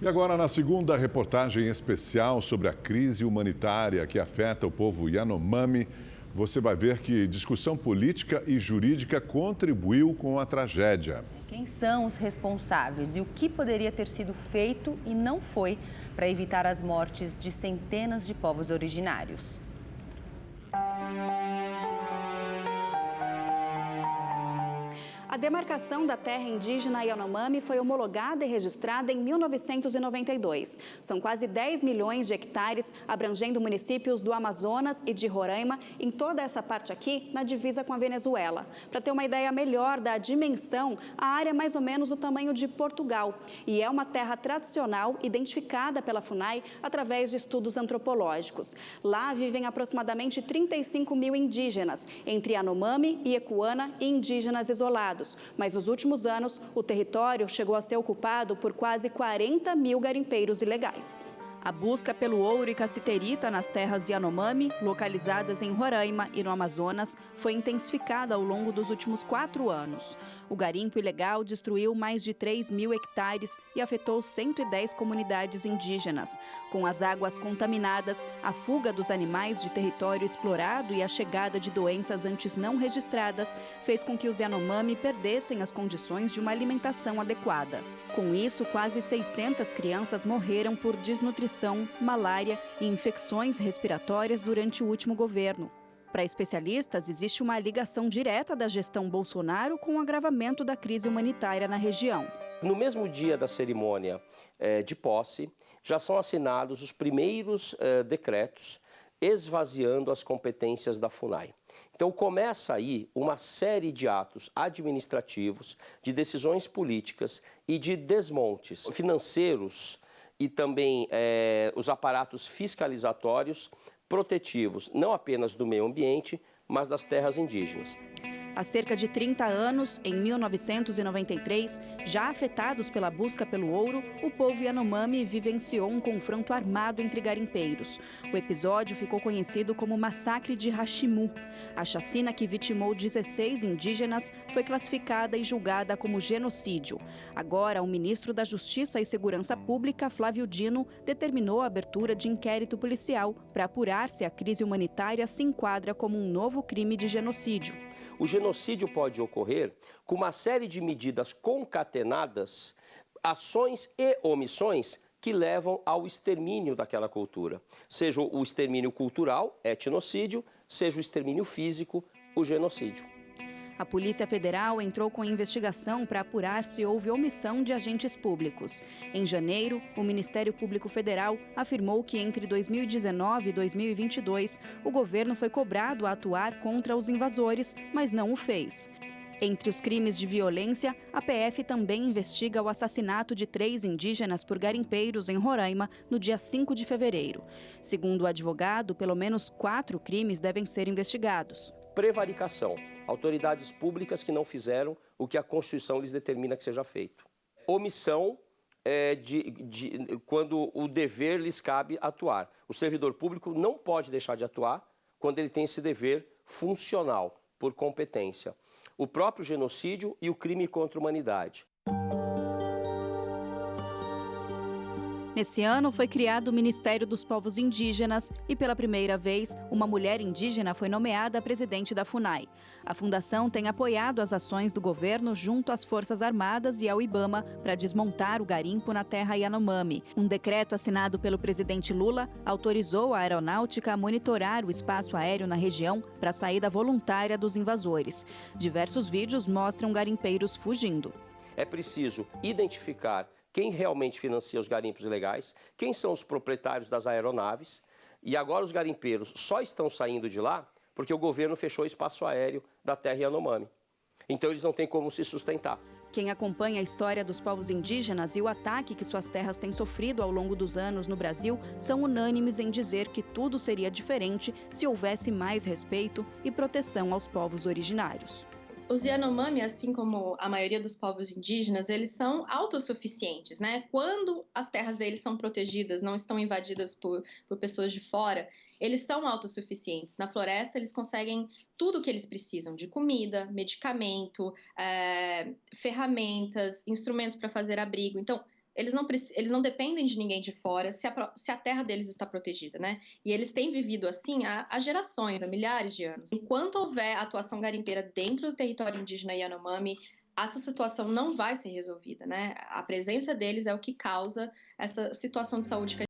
E agora, na segunda reportagem especial sobre a crise humanitária que afeta o povo Yanomami, você vai ver que discussão política e jurídica contribuiu com a tragédia. Quem são os responsáveis e o que poderia ter sido feito e não foi para evitar as mortes de centenas de povos originários? A demarcação da terra indígena Yanomami foi homologada e registrada em 1992. São quase 10 milhões de hectares, abrangendo municípios do Amazonas e de Roraima, em toda essa parte aqui, na divisa com a Venezuela. Para ter uma ideia melhor da dimensão, a área é mais ou menos o tamanho de Portugal. E é uma terra tradicional, identificada pela FUNAI através de estudos antropológicos. Lá vivem aproximadamente 35 mil indígenas, entre Yanomami e Ecuana e indígenas isolados. Mas nos últimos anos, o território chegou a ser ocupado por quase 40 mil garimpeiros ilegais. A busca pelo ouro e cassiterita nas terras Yanomami, localizadas em Roraima e no Amazonas, foi intensificada ao longo dos últimos 4 anos. O garimpo ilegal destruiu mais de 3 mil hectares e afetou 110 comunidades indígenas. Com as águas contaminadas, a fuga dos animais de território explorado e a chegada de doenças antes não registradas fez com que os Yanomami perdessem as condições de uma alimentação adequada. Com isso, quase 600 crianças morreram por desnutrição, malária e infecções respiratórias durante o último governo. Para especialistas, existe uma ligação direta da gestão Bolsonaro com o agravamento da crise humanitária na região. No mesmo dia da cerimônia de posse, já são assinados os primeiros decretos esvaziando as competências da FUNAI. Então começa aí uma série de atos administrativos, de decisões políticas e de desmontes financeiros e também os aparatos fiscalizatórios protetivos, não apenas do meio ambiente, mas das terras indígenas. Há cerca de 30 anos, em 1993, já afetados pela busca pelo ouro, o povo Yanomami vivenciou um confronto armado entre garimpeiros. O episódio ficou conhecido como Massacre de Hashimu. A chacina, que vitimou 16 indígenas, foi classificada e julgada como genocídio. Agora, o ministro da Justiça e Segurança Pública, Flávio Dino, determinou a abertura de inquérito policial para apurar se a crise humanitária se enquadra como um novo crime de genocídio. O genocídio pode ocorrer com uma série de medidas concatenadas, ações e omissões que levam ao extermínio daquela cultura. Seja o extermínio cultural, etnocídio, seja o extermínio físico, o genocídio. A Polícia Federal entrou com investigação para apurar se houve omissão de agentes públicos. Em janeiro, o Ministério Público Federal afirmou que entre 2019 e 2022, o governo foi cobrado a atuar contra os invasores, mas não o fez. Entre os crimes de violência, a PF também investiga o assassinato de 3 indígenas por garimpeiros em Roraima no dia 5 de fevereiro. Segundo o advogado, pelo menos 4 crimes devem ser investigados. Prevaricação. Autoridades públicas que não fizeram o que a Constituição lhes determina que seja feito. Omissão quando o dever lhes cabe atuar. O servidor público não pode deixar de atuar quando ele tem esse dever funcional, por competência. O próprio genocídio e o crime contra a humanidade. Nesse ano, foi criado o Ministério dos Povos Indígenas e, pela primeira vez, uma mulher indígena foi nomeada presidente da FUNAI. A fundação tem apoiado as ações do governo junto às Forças Armadas e ao IBAMA para desmontar o garimpo na terra Yanomami. Um decreto assinado pelo presidente Lula autorizou a aeronáutica a monitorar o espaço aéreo na região para a saída voluntária dos invasores. Diversos vídeos mostram garimpeiros fugindo. É preciso identificar quem realmente financia os garimpos ilegais, quem são os proprietários das aeronaves. E agora os garimpeiros só estão saindo de lá porque o governo fechou o espaço aéreo da terra Yanomami. Então eles não têm como se sustentar. Quem acompanha a história dos povos indígenas e o ataque que suas terras têm sofrido ao longo dos anos no Brasil são unânimes em dizer que tudo seria diferente se houvesse mais respeito e proteção aos povos originários. Os Yanomami, assim como a maioria dos povos indígenas, eles são autossuficientes, né? Quando as terras deles são protegidas, não estão invadidas por pessoas de fora, eles são autossuficientes. Na floresta, eles conseguem tudo o que eles precisam, de comida, medicamento, ferramentas, instrumentos para fazer abrigo. Então, eles não dependem de ninguém de fora se a terra deles está protegida, né? E eles têm vivido assim há gerações, há milhares de anos. Enquanto houver atuação garimpeira dentro do território indígena Yanomami, essa situação não vai ser resolvida, né? A presença deles é o que causa essa situação de saúde que